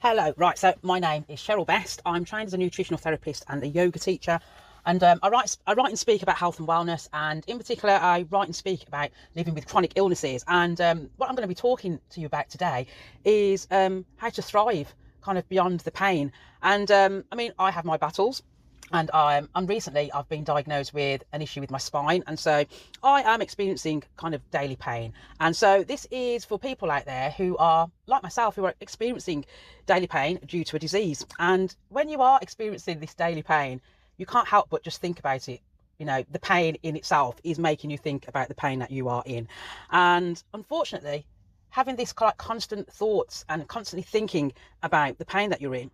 Hello, right, so my name is Cheryl Best. I'm trained as a nutritional therapist and a yoga teacher, and I write and speak about health and wellness, and in particular I write and speak about living with chronic illnesses. And what I'm going to be talking to you about today is how to thrive kind of beyond the pain. And I mean, I have my battles, and recently I've been diagnosed with an issue with my spine, and so I am experiencing kind of daily pain. And so this is for people out there who are like myself, who are experiencing daily pain due to a disease. And when you are experiencing this daily pain, you can't help but just think about it. You know, the pain in itself is making you think about the pain that you are in. And unfortunately, having this constant thoughts and constantly thinking about the pain that you're in,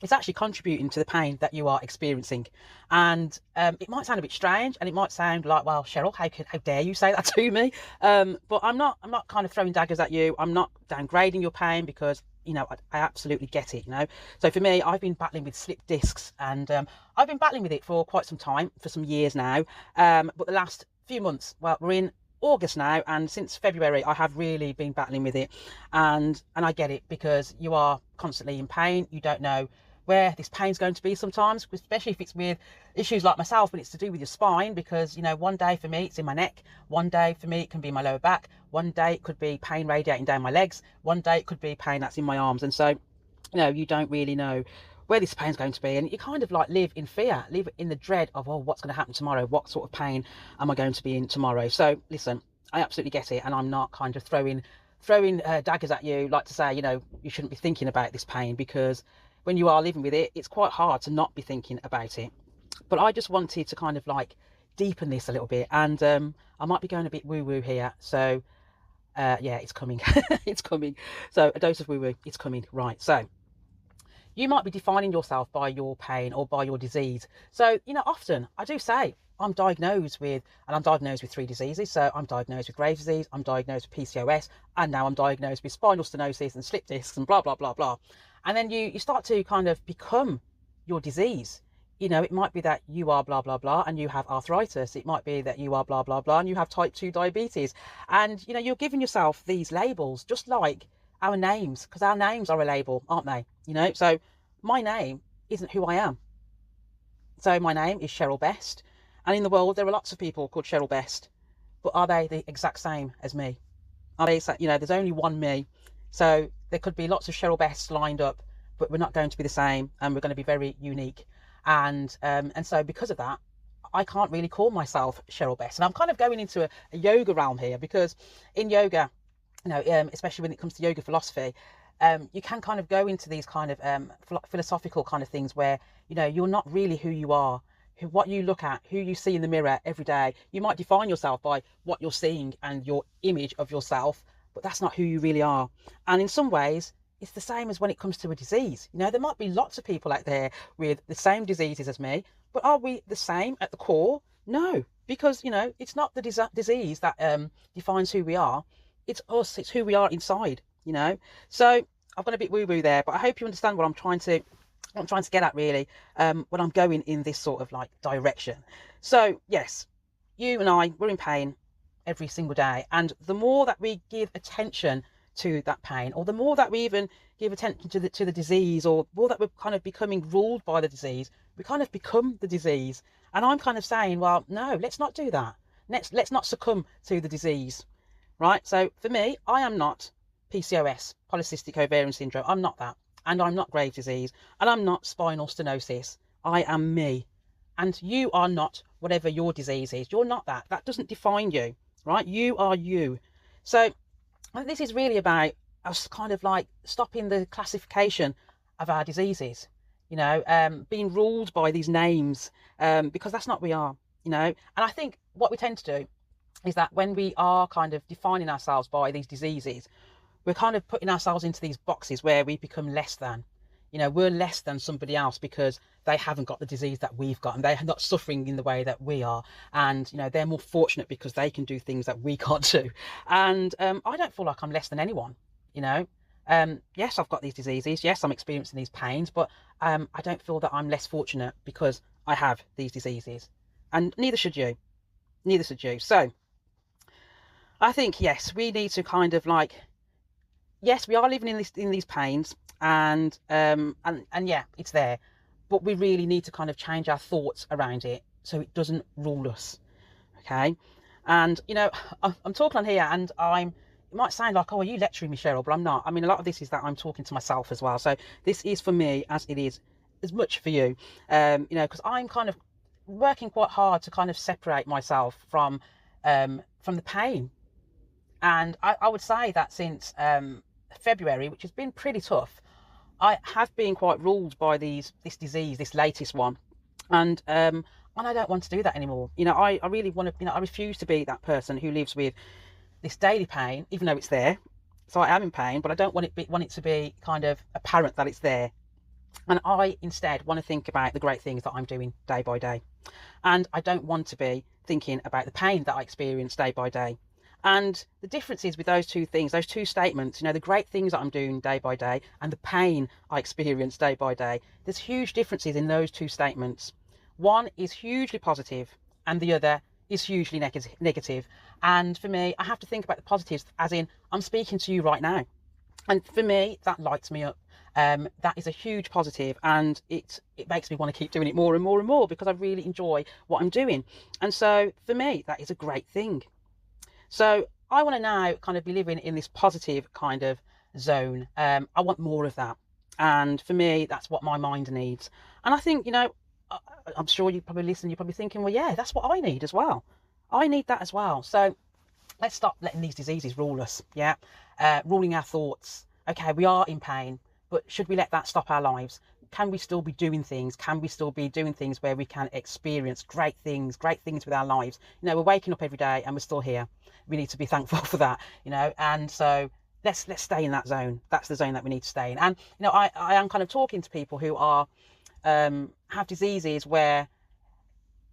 it's actually contributing to the pain that you are experiencing. And it might sound a bit strange, and it might sound like, well, Cheryl, how dare you say that to me? But I'm not kind of throwing daggers at you. I'm not downgrading your pain, because you know, I absolutely get it, you know. So for me, I've been battling with slip discs, and I've been battling with it for quite some time, for some years now. But the last few months, well, we're in August now, and since February I have really been battling with it. And I get it, because you are constantly in pain. You don't know where this pain's going to be sometimes, especially if it's with issues like myself, but it's to do with your spine. Because, you know, one day for me it's in my neck, one day for me it can be my lower back, one day it could be pain radiating down my legs, one day it could be pain that's in my arms. And so, you know, you don't really know where this pain's going to be, and you kind of like live in fear, live in the dread of, oh, what's going to happen tomorrow, what sort of pain am I going to be in tomorrow? So listen, I absolutely get it, and I'm not kind of throwing daggers at you, like to say, you know, you shouldn't be thinking about this pain, because when you are living with it, it's quite hard to not be thinking about it. But I just wanted to kind of like deepen this a little bit, and I might be going a bit woo-woo here. So yeah, it's coming. It's coming. So a dose of woo-woo, it's coming. Right, so you might be defining yourself by your pain or by your disease. So, you know, often I do say I'm diagnosed with 3 diseases. So I'm diagnosed with Graves' disease, I'm diagnosed with PCOS, and now I'm diagnosed with spinal stenosis and slip discs and blah, blah, blah, blah. And then you start to kind of become your disease. You know, it might be that you are blah, blah, blah, and you have arthritis. It might be that you are blah, blah, blah, and you have type 2 diabetes. And, you know, you're giving yourself these labels, just like our names, because our names are a label, aren't they? You know, so my name isn't who I am. So my name is Cheryl Best, and in the world there are lots of people called Cheryl Best, but are they the exact same as me? Are they, you know, there's only one me. So there could be lots of Cheryl Bests lined up, but we're not going to be the same, and we're going to be very unique. And so because of that, I can't really call myself Cheryl Best. And I'm kind of going into a yoga realm here, because in yoga, you know, especially when it comes to yoga philosophy, you can kind of go into these kind of philosophical kind of things where, you know, you're not really who you are, what you look at, who you see in the mirror every day. You might define yourself by what you're seeing and your image of yourself, but that's not who you really are. And in some ways, it's the same as when it comes to a disease. You know, there might be lots of people out there with the same diseases as me, but are we the same at the core? No, because, you know, it's not the disease that defines who we are. It's us, it's who we are inside, you know. So I've got a bit woo-woo there, but I hope you understand what I'm trying to get at, really, when I'm going in this sort of like direction. So yes, you and I, we're in pain every single day, and the more that we give attention to that pain, or the more that we even give attention to the disease, or more that we're kind of becoming ruled by the disease, we kind of become the disease. And I'm kind of saying, well, no, let's not do that. Let's not succumb to the disease, right? So for me, I am not PCOS, polycystic ovarian syndrome. I'm not that. And I'm not Graves' disease, and I'm not spinal stenosis. I am me. And you are not whatever your disease is. You're not that. That doesn't define you, right? You are you. So this is really about us kind of like stopping the classification of our diseases, you know, being ruled by these names, because that's not what we are, you know. And I think what we tend to do is that when we are kind of defining ourselves by these diseases, we're kind of putting ourselves into these boxes where we become less than. You know, we're less than somebody else because they haven't got the disease that we've got, and they're not suffering in the way that we are. And, you know, they're more fortunate because they can do things that we can't do. And I don't feel like I'm less than anyone, you know. Yes, I've got these diseases. Yes, I'm experiencing these pains, but I don't feel that I'm less fortunate because I have these diseases. And neither should you. Neither should you. So I think, yes, we need to kind of like yes, we are living in these pains, and yeah, it's there, but we really need to kind of change our thoughts around it so it doesn't rule us. Okay. And I'm talking on here, and it might sound like, oh, are you lecturing me, Cheryl? But I'm not. I mean, a lot of this is that I'm talking to myself as well. So this is for me as it is as much for you. Because I'm kind of working quite hard to kind of separate myself from the pain. And I would say that since February, which has been pretty tough, I have been quite ruled by this disease, this latest one. And I don't want to do that anymore. I really want to, I refuse to be that person who lives with this daily pain, even though it's there. So I am in pain, but I don't want it to be kind of apparent that it's there. And I instead want to think about the great things that I'm doing day by day. And I don't want to be thinking about the pain that I experience day by day. And the difference is with those two things, those two statements, the great things that I'm doing day by day and the pain I experience day by day, there's huge differences in those two statements. One is hugely positive and the other is hugely negative. And for me, I have to think about the positives, as in I'm speaking to you right now. And for me, that lights me up. That is a huge positive, and it makes me want to keep doing it more and more and more because I really enjoy what I'm doing. And so for me, that is a great thing. So I want to now kind of be living in this positive kind of zone. I want more of that. And for me, that's what my mind needs. And I think, I'm sure you probably listen, you're probably thinking, well, yeah, that's what I need as well. I need that as well. So let's stop letting these diseases rule us. Yeah. Ruling our thoughts. Okay, we are in pain, but should we let that stop our lives? Can we still be doing things? Can we still be doing things where we can experience great things with our lives? We're waking up every day and we're still here. We need to be thankful for that, and so let's stay in that zone. That's the zone that we need to stay in. And, I am kind of talking to people who are, have diseases where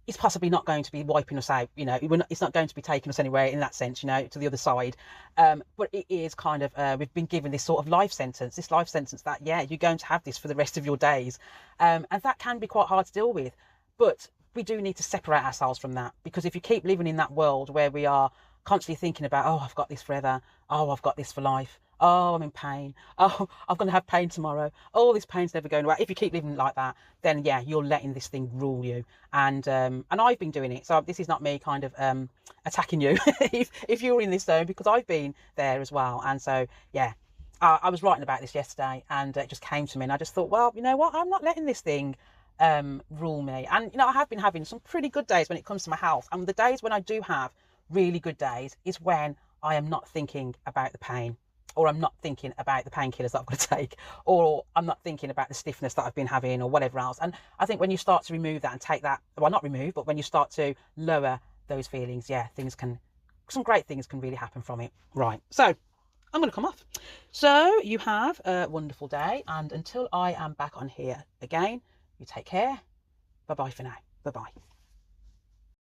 it's possibly not going to be wiping us out, it's not going to be taking us anywhere in that sense, to the other side. But it is kind of, we've been given this sort of life sentence that, yeah, you're going to have this for the rest of your days. And that can be quite hard to deal with. But we do need to separate ourselves from that, because if you keep living in that world where we are constantly thinking about, oh, I've got this forever, oh, I've got this for life, oh, I'm in pain, oh, I'm going to have pain tomorrow, oh, this pain's never going away. If you keep living like that, then yeah, you're letting this thing rule you. And I've been doing it, so this is not me kind of attacking you if you're in this zone, because I've been there as well. And so yeah, I was writing about this yesterday, and it just came to me, and I just thought, well, you know what, I'm not letting this thing rule me. And I have been having some pretty good days when it comes to my health, and the days when I do have really good days is when I am not thinking about the pain, or I'm not thinking about the painkillers that I've got to take, or I'm not thinking about the stiffness that I've been having, or whatever else. And I think when you start to remove that and take that, well, not remove, but when you start to lower those feelings, yeah, some great things can really happen from it. Right, so I'm going to come off. So you have a wonderful day, and until I am back on here again, you take care. Bye bye for now. Bye bye.